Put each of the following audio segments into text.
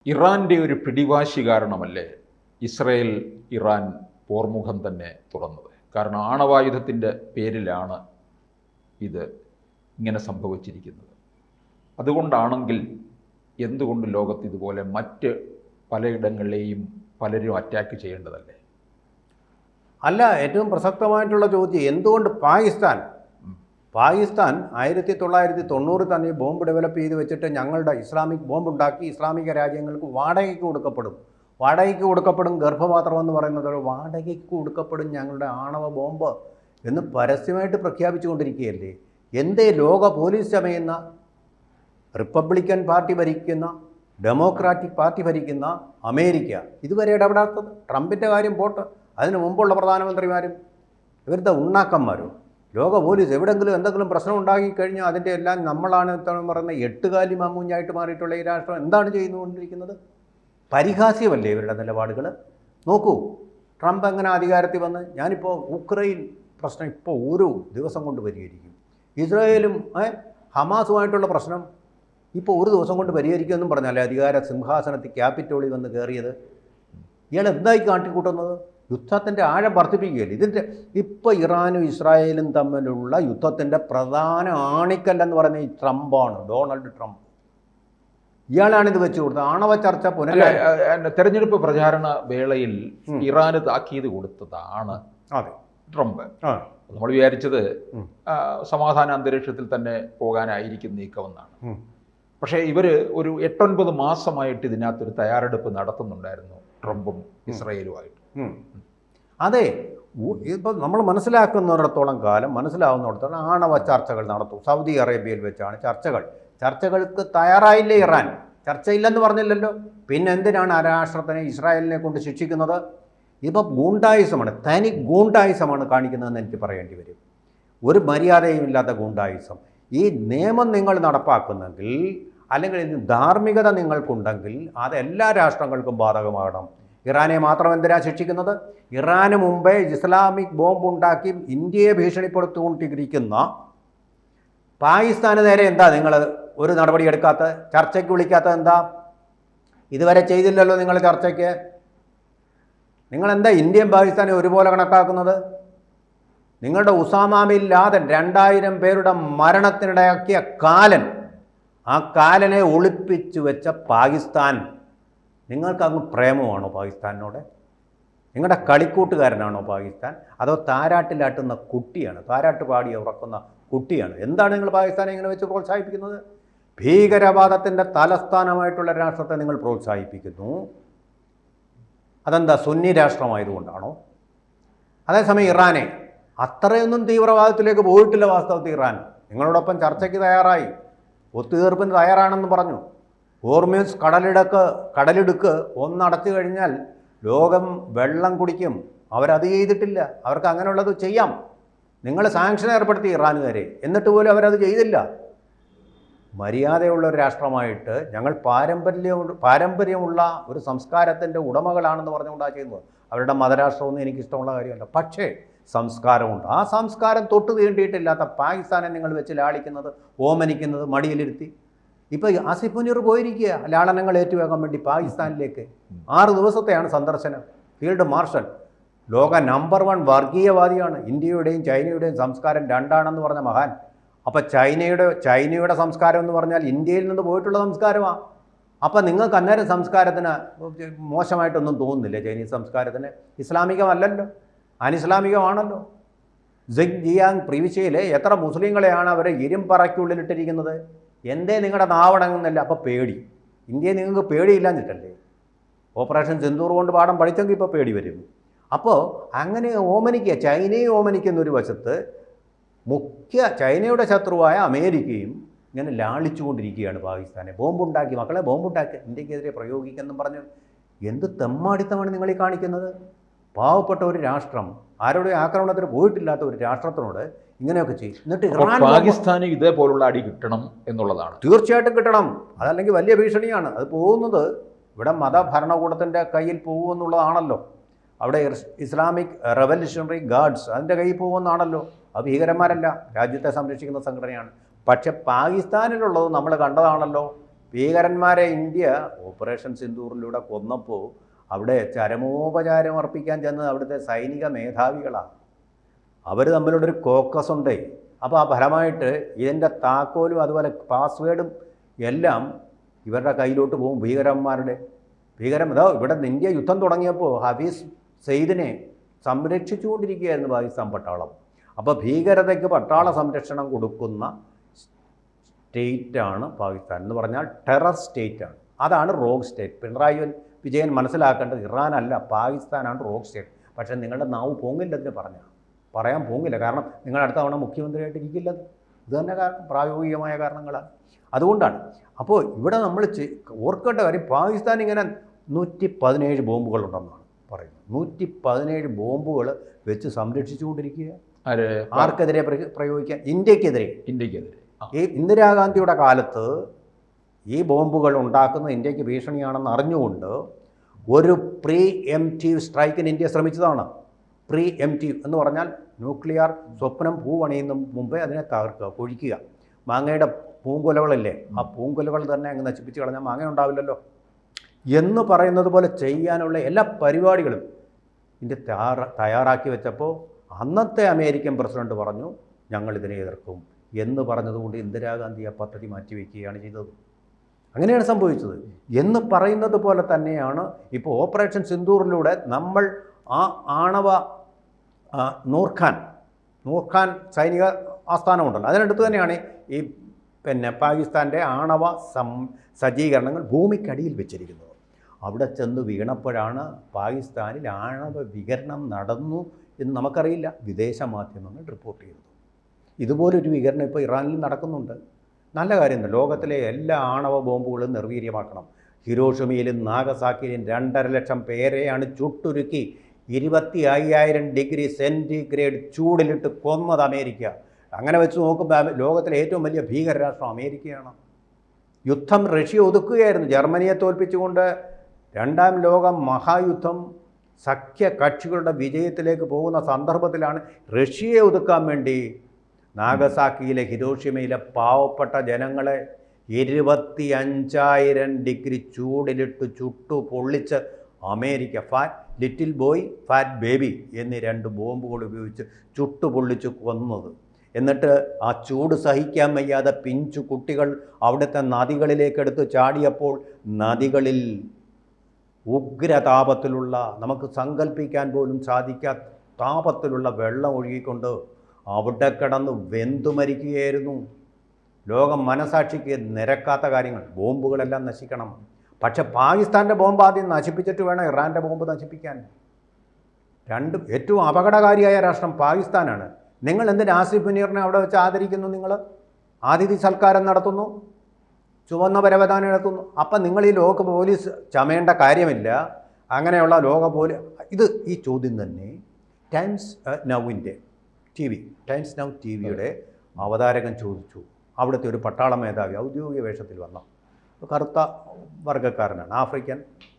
ഇറാൻ്റെ ഒരു പിടിവാശി കാരണമല്ലേ ഇസ്രയേൽ ഇറാൻ പോർമുഖം തന്നെ തുറന്നത്? കാരണം ആണവായുധത്തിൻ്റെ പേരിലാണ് ഇത് ഇങ്ങനെ സംഭവിച്ചിരിക്കുന്നത്. അതുകൊണ്ടാണെങ്കിൽ എന്തുകൊണ്ട് ലോകത്ത് ഇതുപോലെ മറ്റ് പലയിടങ്ങളിലെയും പലരും അറ്റാക്ക് ചെയ്യേണ്ടതല്ലേ? അല്ല, ഏറ്റവും പ്രസക്തമായിട്ടുള്ള ചോദ്യം എന്തുകൊണ്ട് പാകിസ്ഥാൻ 1990 തന്നെ ബോംബ് ഡെവലപ്പ് ചെയ്ത് വെച്ചിട്ട് ഞങ്ങളുടെ ഇസ്ലാമിക് ബോംബ് ഉണ്ടാക്കി ഇസ്ലാമിക രാജ്യങ്ങൾക്ക് വാടകയ്ക്ക് കൊടുക്കപ്പെടും ഗർഭപാത്രം എന്ന് പറയുന്നത് വാടകയ്ക്ക് കൊടുക്കപ്പെടും ഞങ്ങളുടെ ആണവ ബോംബ് എന്ന് പരസ്യമായിട്ട് പ്രഖ്യാപിച്ചുകൊണ്ടിരിക്കുകയല്ലേ? എന്തേ ലോക പോലീസ് ചമയുന്ന, റിപ്പബ്ലിക്കൻ പാർട്ടി ഭരിക്കുന്ന, ഡെമോക്രാറ്റിക് പാർട്ടി ഭരിക്കുന്ന അമേരിക്ക ഇതുവരെ ഇടപെടാത്തത്? ട്രംപിൻ്റെ കാര്യം പോട്ട്, അതിന് മുമ്പുള്ള പ്രധാനമന്ത്രിമാരും ഇവരുടെ ഉണ്ണാക്കന്മാരും. ലോക പോലീസ് എവിടെയെങ്കിലും എന്തെങ്കിലും പ്രശ്നം ഉണ്ടാക്കിക്കഴിഞ്ഞാൽ അതിൻ്റെ എല്ലാം നമ്മളാണ് പറയുന്ന എട്ടുകാലി മാമൂഞ്ഞായിട്ട് മാറിയിട്ടുള്ള ഈ രാഷ്ട്രം എന്താണ് ചെയ്തുകൊണ്ടിരിക്കുന്നത്? പരിഹാസ്യമല്ലേ ഇവരുടെ നിലപാടുകൾ? നോക്കൂ, ട്രംപ് എങ്ങനെ അധികാരത്തിൽ വന്ന് ഞാനിപ്പോൾ ഉക്രൈൻ പ്രശ്നം ഇപ്പോൾ ഓരോ ദിവസം കൊണ്ട് പരിഹരിക്കും, ഇസ്രായേലും ഹമാസുമായിട്ടുള്ള പ്രശ്നം ഇപ്പോൾ ഒരു ദിവസം കൊണ്ട് പരിഹരിക്കുമെന്നും പറഞ്ഞാലേ അധികാര സിംഹാസനത്തിൽ ക്യാപിറ്റോളിൽ വന്ന് കയറിയത്. ഇയാൾ എന്തായി കാട്ടിക്കൂട്ടുന്നത്? യുദ്ധത്തിൻ്റെ ആഴം വർദ്ധിപ്പിക്കുകയല്ലേ? ഇതിൻ്റെ ഇപ്പോൾ ഇറാനും ഇസ്രായേലും തമ്മിലുള്ള യുദ്ധത്തിൻ്റെ പ്രധാന ആണിക്കല്ലെന്ന് പറയുന്നത് ഈ ട്രംപാണ്, ഡൊണാൾഡ് ട്രംപ്. ഇയാളാണിത് വെച്ച് കൊടുത്തത്. ആണവ ചർച്ച തെരഞ്ഞെടുപ്പ് പ്രചാരണ വേളയിൽ ഇറാന് താക്കീത് കൊടുത്തതാണ് ട്രംപ്. നമ്മൾ വിചാരിച്ചത് സമാധാന അന്തരീക്ഷത്തിൽ തന്നെ പോകാനായിരിക്കും നീക്കമെന്നാണ്. പക്ഷേ ഇവർ ഒരു 8-9 മാസമായിട്ട് ഇതിനകത്തൊരു തയ്യാറെടുപ്പ് നടത്തുന്നുണ്ടായിരുന്നു ട്രംപും ഇസ്രായേലുമായിട്ട്. അതെ, ഇപ്പം നമ്മൾ മനസ്സിലാക്കുന്നിടത്തോളം കാലം മനസ്സിലാവുന്നിടത്തോളം ആണവ ചർച്ചകൾ നടത്തും. സൗദി അറേബ്യയിൽ വെച്ചാണ് ചർച്ചകൾക്ക് തയ്യാറായില്ലേ ഇറാൻ? ചർച്ചയില്ലെന്ന് പറഞ്ഞില്ലല്ലോ. പിന്നെ എന്തിനാണ് ആ രാഷ്ട്രത്തിനെ ഇസ്രായേലിനെ കൊണ്ട് ശിക്ഷിക്കുന്നത്? ഇപ്പം ഗൂണ്ടായുസമാണ്, തനി ഗൂണ്ടായുസമാണ് കാണിക്കുന്നതെന്ന് എനിക്ക് പറയേണ്ടി വരും. ഒരു മര്യാദയും ഇല്ലാത്ത ഗൂണ്ടായുസം. ഈ നിയമം നിങ്ങൾ നടപ്പാക്കുന്നെങ്കിൽ, അല്ലെങ്കിൽ ധാർമ്മികത നിങ്ങൾക്കുണ്ടെങ്കിൽ അത് എല്ലാ രാഷ്ട്രങ്ങൾക്കും ബാധകമാകണം. ഇറാനെ മാത്രം എന്തിനാ ശിക്ഷിക്കുന്നത്? ഇറാന് മുമ്പേ ഇസ്ലാമിക് ബോംബ് ഉണ്ടാക്കി ഇന്ത്യയെ ഭീഷണിപ്പെടുത്തിക്കൊണ്ടിരിക്കുന്ന പാകിസ്ഥാന് നേരെ എന്താ നിങ്ങൾ ഒരു നടപടി എടുക്കാത്ത, ചർച്ചയ്ക്ക് വിളിക്കാത്തത് എന്താ? ഇതുവരെ ചെയ്തില്ലല്ലോ നിങ്ങൾ ചർച്ചയ്ക്ക്. നിങ്ങളെന്താ ഇന്ത്യയും പാകിസ്ഥാനെ ഒരുപോലെ കണക്കാക്കുന്നത്? നിങ്ങളുടെ ഉസാമ ബിൻ ലാദൻ 2000 പേരുടെ മരണത്തിനിടയാക്കിയ കാലൻ, ആ കാലനെ ഒളിപ്പിച്ചു വെച്ച പാകിസ്ഥാൻ, നിങ്ങൾക്കങ്ങ് പ്രേമമാണോ പാകിസ്ഥാനോട്? നിങ്ങളുടെ കളിക്കൂട്ടുകാരനാണോ പാകിസ്ഥാൻ? അതോ താരാട്ടിലാട്ടുന്ന കുട്ടിയാണ്, താരാട്ട് പാടി ഉറക്കുന്ന കുട്ടിയാണ്? എന്താണ് നിങ്ങൾ പാകിസ്ഥാനെ ഇങ്ങനെ വെച്ച് പ്രോത്സാഹിപ്പിക്കുന്നത്? ഭീകരവാദത്തിൻ്റെ തലസ്ഥാനമായിട്ടുള്ള രാഷ്ട്രത്തെ നിങ്ങൾ പ്രോത്സാഹിപ്പിക്കുന്നു. അതെന്താ, സുന്നി രാഷ്ട്രമായതുകൊണ്ടാണോ? അതേസമയം ഇറാനെ അത്രയൊന്നും തീവ്രവാദത്തിലേക്ക് പോയിട്ടില്ല വാസ്തവത്തിൽ. ഇറാൻ നിങ്ങളോടൊപ്പം ചർച്ചയ്ക്ക് തയ്യാറായി, ഒത്തുതീർപ്പിന് തയ്യാറാണെന്ന് പറഞ്ഞു. ഹോർമൂസ് കടലിടുക്ക് ഒന്നടച്ചു കഴിഞ്ഞാൽ ലോകം വെള്ളം കുടിക്കും. അവരത് ചെയ്തിട്ടില്ല. അവർക്ക് അങ്ങനെയുള്ളത് ചെയ്യാം. നിങ്ങൾ സാങ്ഷൻ ഏർപ്പെടുത്തി ഇറാനുകാരെ, എന്നിട്ട് പോലും അവരത് ചെയ്തില്ല. മര്യാദയുള്ള ഒരു രാഷ്ട്രമായിട്ട് ഞങ്ങൾ പാരമ്പര്യമുള്ള ഒരു സംസ്കാരത്തിൻ്റെ ഉടമകളാണെന്ന് പറഞ്ഞുകൊണ്ടാണ് ചെയ്യുന്നത്. അവരുടെ മതരാഷ്ട്രമൊന്നും എനിക്കിഷ്ടമുള്ള കാര്യമല്ല. പക്ഷേ സംസ്കാരമുണ്ട്. ആ സംസ്കാരം തൊട്ട് തീണ്ടിയിട്ടില്ലാത്ത പാകിസ്ഥാനെ നിങ്ങൾ വെച്ച് ലാളിക്കുന്നത്, ഓമനിക്കുന്നത്, മടിയിലിരുത്തി. ഇപ്പോൾ ആസിഫ് മുനീർ പോയിരിക്കുക ലാളനങ്ങൾ ഏറ്റുവാങ്ങാൻ വേണ്ടി പാകിസ്ഥാനിലേക്ക്. 6 ദിവസത്തെയാണ് സന്ദർശനം. ഫീൽഡ് മാർഷൽ, ലോക നമ്പർ 1 വർഗീയവാദിയാണ്. ഇന്ത്യയുടെയും ചൈനയുടെയും സംസ്കാരം രണ്ടാണെന്ന് പറഞ്ഞ മഹാൻ. അപ്പോൾ ചൈനയുടെ സംസ്കാരം എന്ന് പറഞ്ഞാൽ ഇന്ത്യയിൽ നിന്ന് പോയിട്ടുള്ള സംസ്കാരമാണ്. അപ്പോൾ നിങ്ങൾക്ക് അന്നേരം സംസ്കാരത്തിന് മോശമായിട്ടൊന്നും തോന്നുന്നില്ല? ചൈനീസ് സംസ്കാരത്തിന് ഇസ്ലാമികമല്ലല്ലോ, അനിസ്ലാമികമാണല്ലോ. സിൻജിയാങ് പ്രവിശ്യയിലെ എത്ര മുസ്ലിങ്ങളെയാണ് അവർ ഇരുമ്പറയ്ക്കുള്ളിലിട്ടിരിക്കുന്നത്? എന്തേ നിങ്ങളുടെ നാവടങ്ങുന്നില്ല? അപ്പോൾ പേടി. ഇന്ത്യയെ നിങ്ങൾക്ക് പേടിയില്ലാഞ്ഞിട്ടല്ലേ? ഓപ്പറേഷൻ സിന്ദൂർ കൊണ്ട് പാഠം പഠിച്ചെങ്കിൽ ഇപ്പോൾ പേടി വരും. അപ്പോൾ അങ്ങനെ ഓമനിക്കുക, ചൈനയെ ഓമനിക്കുന്ന ഒരു വശത്ത് ചൈനയുടെ ശത്രുവായ അമേരിക്കയും ഇങ്ങനെ ലാളിച്ചുകൊണ്ടിരിക്കുകയാണ് പാകിസ്ഥാനെ. ബോംബുണ്ടാക്കി, മക്കളെ ബോംബുണ്ടാക്കി ഇന്ത്യക്കെതിരെ പ്രയോഗിക്കുമെന്നും പറഞ്ഞു. എന്ത് തെമ്മാടിത്തമാണ് നിങ്ങളീ കാണിക്കുന്നത്? പാവപ്പെട്ട ഒരു രാഷ്ട്രം, ആരുടെ ആക്രമണത്തിന് പോയിട്ടില്ലാത്ത ഒരു രാഷ്ട്രത്തിനോട് ഇങ്ങനെയൊക്കെ ചെയ്യും. എന്നിട്ട് പാകിസ്ഥാന് ഇതേപോലുള്ള അടി കിട്ടണം എന്നുള്ളതാണ്. തീർച്ചയായിട്ടും കിട്ടണം. അതല്ലെങ്കിൽ വലിയ ഭീഷണിയാണ്. അത് പോകുന്നത് ഇവിടെ മതഭരണകൂടത്തിൻ്റെ കയ്യിൽ പോകുമെന്നുള്ളതാണല്ലോ. അവിടെ ഇസ്ലാമിക് റവല്യൂഷണറി ഗാർഡ്സ് അതിൻ്റെ കയ്യിൽ പോകുമെന്നാണല്ലോ. അത് ഭീകരന്മാരല്ല, രാജ്യത്തെ സംരക്ഷിക്കുന്ന സംഘടനയാണ്. പക്ഷെ പാകിസ്ഥാനിലുള്ളത് നമ്മൾ കണ്ടതാണല്ലോ. ഭീകരന്മാരെ ഇന്ത്യ ഓപ്പറേഷൻ സിന്ദൂറിലൂടെ കൊന്നപ്പോൾ അവിടെ ചരമോപചാരം അർപ്പിക്കാൻ ചെന്നത് അവിടുത്തെ സൈനിക മേധാവികളാണ്. അവർ തമ്മിലുള്ളൊരു കോക്കസ് ഉണ്ട്. അപ്പോൾ ആ ഫലമായിട്ട് ഇതിൻ്റെ താക്കോലും അതുപോലെ പാസ്വേഡും എല്ലാം ഇവരുടെ കയ്യിലോട്ട് പോകും. ഇതാ ഇവിടെ ഇന്ത്യ യുദ്ധം തുടങ്ങിയപ്പോൾ ഹഫീസ് സയ്യിദിനെ സംരക്ഷിച്ചുകൊണ്ടിരിക്കുകയായിരുന്നു പാകിസ്ഥാൻ പട്ടാളം. അപ്പോൾ ഭീകരതയ്ക്ക് പട്ടാള സംരക്ഷണം കൊടുക്കുന്ന സ്റ്റേറ്റാണ് പാകിസ്ഥാൻ എന്ന് പറഞ്ഞാൽ ടെറർ സ്റ്റേറ്റാണ്. അതാണ് റോഗ് സ്റ്റേറ്റ്. പിണറായി വിജയൻ മനസ്സിലാക്കേണ്ടത് ഇറാനല്ല, പാകിസ്ഥാനാണ് റോഗ് സ്റ്റേറ്റ്. പക്ഷേ നിങ്ങളുടെ നാവ് പോങ്ങില്ലെന്ന് പറയാൻ പോങ്ങില്ല. കാരണം നിങ്ങൾ അടുത്ത തവണ മുഖ്യമന്ത്രിയായിട്ട് ഇരിക്കില്ലത്. ഇത് തന്നെ കാരണം, പ്രായോഗികമായ കാരണങ്ങളാണ്. അതുകൊണ്ടാണ്. അപ്പോൾ ഇവിടെ നമ്മൾ ഓർക്കേണ്ട കാര്യം, പാകിസ്ഥാൻ ഇങ്ങനെ 117 ബോംബുകളുണ്ടെന്നാണ് പറയുന്നത്. 117 ബോംബുകൾ വെച്ച് സംരക്ഷിച്ചുകൊണ്ടിരിക്കുക. ആർക്കെതിരെ പ്രയോഗിക്കാൻ? ഇന്ത്യക്കെതിരെ. ഈ ഇന്ദിരാഗാന്ധിയുടെ കാലത്ത് ഈ ബോംബുകൾ ഉണ്ടാക്കുന്ന ഇന്ത്യക്ക് ഭീഷണിയാണെന്ന് അറിഞ്ഞുകൊണ്ട് ഒരു പ്രീ എംപ്റ്റീവ് സ്ട്രൈക്കിന് ഇന്ത്യ ശ്രമിച്ചതാണ്. പ്രീ എംപ്റ്റീവ് എന്ന് പറഞ്ഞാൽ ന്യൂക്ലിയർ സ്വപ്നം പൂവണിയുന്ന മുമ്പേ അതിനെ തകർക്കുക, പൊഴിക്കുക. മാങ്ങയുടെ പൂങ്കുലകളില്ലേ, ആ പൂങ്കുലകൾ തന്നെ അങ്ങ് നശിപ്പിച്ച് കളഞ്ഞാൽ മാങ്ങ ഉണ്ടാവില്ലല്ലോ എന്ന് പറയുന്നത് പോലെ ചെയ്യാനുള്ള എല്ലാ പരിപാടികളും ഇന്ത്യ തയ്യാറാക്കി വെച്ചപ്പോൾ അന്നത്തെ അമേരിക്കൻ പ്രസിഡന്റ് പറഞ്ഞു ഞങ്ങളിതിനെ എതിർക്കും എന്ന് പറഞ്ഞതുകൊണ്ട് ഇന്ദിരാഗാന്ധി ആ പദ്ധതി മാറ്റിവെക്കുകയാണ് ചെയ്തത്. അങ്ങനെയാണ് സംഭവിച്ചത്. എന്ന് പറയുന്നത് പോലെ തന്നെയാണ് ഇപ്പോൾ ഓപ്പറേഷൻ സിന്ദൂറിലൂടെ നമ്മൾ ആ ആണവ നൂർഖാൻ സൈനിക ആസ്ഥാനമുണ്ടല്ലോ, അതിനടുത്ത് തന്നെയാണ് ഈ പാകിസ്ഥാൻ്റെ ആണവ സജ്ജീകരണങ്ങൾ ഭൂമിക്കടിയിൽ വെച്ചിരിക്കുന്നത്. അവിടെ ചെന്ന് വീണപ്പോഴാണ് പാകിസ്ഥാനിൽ ആണവ വികരണം നടന്നു എന്ന് നമുക്കറിയില്ല. വിദേശ മാധ്യമങ്ങൾ റിപ്പോർട്ട് ചെയ്തത്. ഇതുപോലൊരു വികരണം ഇപ്പോൾ ഇറാനിൽ നടക്കുന്നുണ്ട്. നല്ല കാര്യം. ലോകത്തിലെ എല്ലാ ആണവ ബോംബുകളും നിർവീര്യമാക്കണം. ഹിരോഷിമയിലും നാഗസാക്കിയിലും 2.5 ലക്ഷം പേരെയാണ് ചുട്ടുരുക്കി 25,000 ഡിഗ്രി സെൻറ്റിഗ്രേഡ് ചൂടിലിട്ട് കൊന്നത് അമേരിക്ക. അങ്ങനെ വെച്ച് നോക്കുമ്പോൾ ലോകത്തിലെ ഏറ്റവും വലിയ ഭീകരരാഷ്ട്രം അമേരിക്കയാണ്. യുദ്ധം റഷ്യ ഒതുക്കുകയായിരുന്നു. ജർമ്മനിയെ തോൽപ്പിച്ചുകൊണ്ട് 2ാം ലോക മഹായുദ്ധം സഖ്യ കക്ഷികളുടെ വിജയത്തിലേക്ക് പോകുന്ന സന്ദർഭത്തിലാണ് റഷ്യയെ ഒതുക്കാൻ വേണ്ടി നാഗസാക്കിയിലെ ഹിരോഷിമയിലെ പാവപ്പെട്ട ജനങ്ങളെ 25,000 ഡിഗ്രി ചൂടിലിട്ട് ചുട്ടു പൊള്ളിച്ച് America Little Boy Fat Baby എന്നീ 2 ബോംബുകൾ ഉപയോഗിച്ച് ചുട്ടു പൊള്ളിച്ച് കൊന്നത്. എന്നിട്ട് ആ ചൂട് സഹിക്കാൻ വയ്യാതെ പിഞ്ചു കുട്ടികൾ അവിടുത്തെ നദികളിലേക്കെടുത്ത് ചാടിയപ്പോൾ നദികളിൽ ഉഗ്രതാപത്തിലുള്ള, നമുക്ക് സങ്കല്പിക്കാൻ പോലും സാധിക്കാത്ത താപത്തിലുള്ള വെള്ളം ഒഴുകിക്കൊണ്ട് അവിടെ കിടന്ന് വെന്തു മരിക്കുകയായിരുന്നു. ലോകം മനസാക്ഷിക്ക് നിരക്കാത്ത കാര്യങ്ങൾ. ബോംബുകളെല്ലാം നശിക്കണം. പക്ഷെ പാകിസ്ഥാൻ്റെ ബോംബ് ആദ്യം നശിപ്പിച്ചിട്ട് വേണം ഇറാൻ്റെ ബോംബ് നശിപ്പിക്കാൻ. ഏറ്റവും അപകടകാരിയായ രാഷ്ട്രം പാകിസ്ഥാനാണ്. നിങ്ങൾ എന്തിന് ആസിഫ് മുനീറിനെ അവിടെ വെച്ച് ആദരിക്കുന്നു? നിങ്ങൾ അതിഥി സൽക്കാരം നടത്തുന്നു, ചുവന്ന പരവതാനി നടത്തുന്നു. അപ്പം നിങ്ങൾ ഈ ലോക പോലീസ് ചമയേണ്ട കാര്യമില്ല. അങ്ങനെയുള്ള ലോക ഈ ചോദ്യം തന്നെ ടൈംസ് നൗവിൻ്റെ ടൈംസ് നൗ ടി വിയുടെ അവതാരകൻ ചോദിച്ചു. അവിടുത്തെ ഒരു പട്ടാള മേധാവി ഔദ്യോഗിക വേഷത്തിൽ വന്ന കറുത്ത വർഗ്ഗക്കാരനാണ്, ആഫ്രിക്കൻ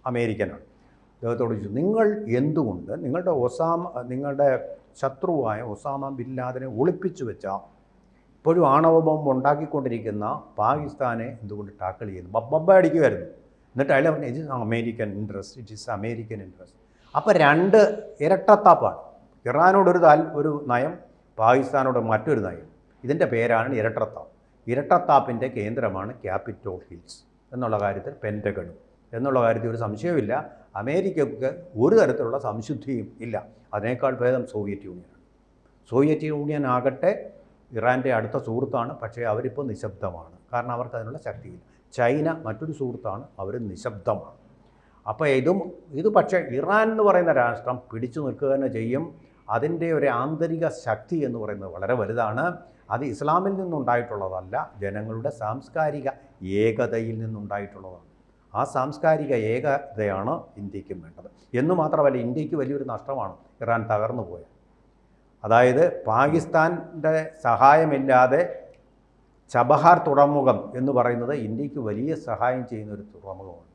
അമേരിക്കനാണ്. അദ്ദേഹത്തോട് ചോദിച്ചു, നിങ്ങൾ എന്തുകൊണ്ട് നിങ്ങളുടെ ശത്രുവായ ഒസാമ ബിൻ ലാദനെ ഒളിപ്പിച്ചു വെച്ചാൽ ഇപ്പോഴും ആണവ ബോംബ് ഉണ്ടാക്കിക്കൊണ്ടിരിക്കുന്ന പാകിസ്ഥാനെ എന്തുകൊണ്ട് ടാക്കിൾ ചെയ്യുന്നു? ബബ്ബ അടിക്കുമായിരുന്നു. എന്നിട്ട് അയാൾ പറഞ്ഞു ഇറ്റ് ഈസ് അമേരിക്കൻ ഇൻട്രസ്റ്റ്. അപ്പോൾ 2 ഇരട്ടത്താപ്പാണ്. ഇറാനോടൊരു നയം, പാകിസ്ഥാനോട് മറ്റൊരു നയം. ഇതിൻ്റെ പേരാണ് ഇരട്ടത്താപ്പിൻ്റെ കേന്ദ്രമാണ് ക്യാപിറ്റോൾ ഹിൽസ് എന്നുള്ള കാര്യത്തിൽ പെൻറ്റഗണും എന്നുള്ള കാര്യത്തിൽ ഒരു സംശയമില്ല. അമേരിക്കയ്ക്ക് ഒരു തരത്തിലുള്ള സംശുദ്ധിയും ഇല്ല. അതിനേക്കാൾ ഭേദം സോവിയറ്റ് യൂണിയൻ ആകട്ടെ ഇറാൻ്റെ അടുത്ത സുഹൃത്താണ്. പക്ഷേ അവരിപ്പോൾ നിശബ്ദമാണ്. കാരണം അവർക്ക് അതിനുള്ള ശക്തിയില്ല. ചൈന മറ്റൊരു സുഹൃത്താണ്, അവർ നിശബ്ദമാണ്. അപ്പോൾ ഇത് പക്ഷേ ഇറാൻ എന്ന് പറയുന്ന രാഷ്ട്രം പിടിച്ചു നിൽക്കുക തന്നെ ചെയ്യും. അതിൻ്റെ ഒരു ആന്തരിക ശക്തി എന്ന് പറയുന്നത് വളരെ വലുതാണ്. അത് ഇസ്ലാമിൽ നിന്നുണ്ടായിട്ടുള്ളതല്ല, ജനങ്ങളുടെ സാംസ്കാരിക ഏകതയിൽ നിന്നുണ്ടായിട്ടുള്ളതാണ്. ആ സാംസ്കാരിക ഏകതയാണ് ഇന്ത്യക്കും വേണ്ടത്. എന്നു മാത്രമല്ല, ഇന്ത്യക്ക് വലിയൊരു നഷ്ടമാണ് ഇറാൻ തകർന്നു പോയത്. അതായത് പാകിസ്ഥാൻ്റെ സഹായമില്ലാതെ ചബഹാർ തുറമുഖം എന്ന് പറയുന്നത് ഇന്ത്യക്ക് വലിയ സഹായം ചെയ്യുന്ന ഒരു തുറമുഖമാണ്.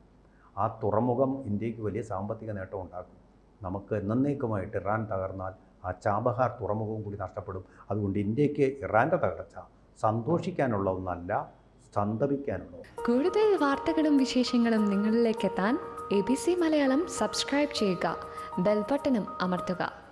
ആ തുറമുഖം ഇന്ത്യക്ക് വലിയ സാമ്പത്തിക നേട്ടം ഉണ്ടാക്കും. നമുക്ക് എന്നേക്കുമായിട്ട് ഇറാൻ തകർന്നാൽ ആ ചാബഹാർ തുറമുഖവും കൂടി നഷ്ടപ്പെടും. അതുകൊണ്ട് ഇന്ത്യക്ക് ഇറാൻ്റെ തകർച്ച സന്തോഷിക്കാനുള്ള ഒന്നല്ല, സന്തപിക്കാനുള്ളൂ. കൂടുതൽ വാർത്തകളും വിശേഷങ്ങളും നിങ്ങളിലേക്ക് എത്താൻ ABC മലയാളം സബ്സ്ക്രൈബ് ചെയ്യുക, ബെൽബട്ടനും അമർത്തുക.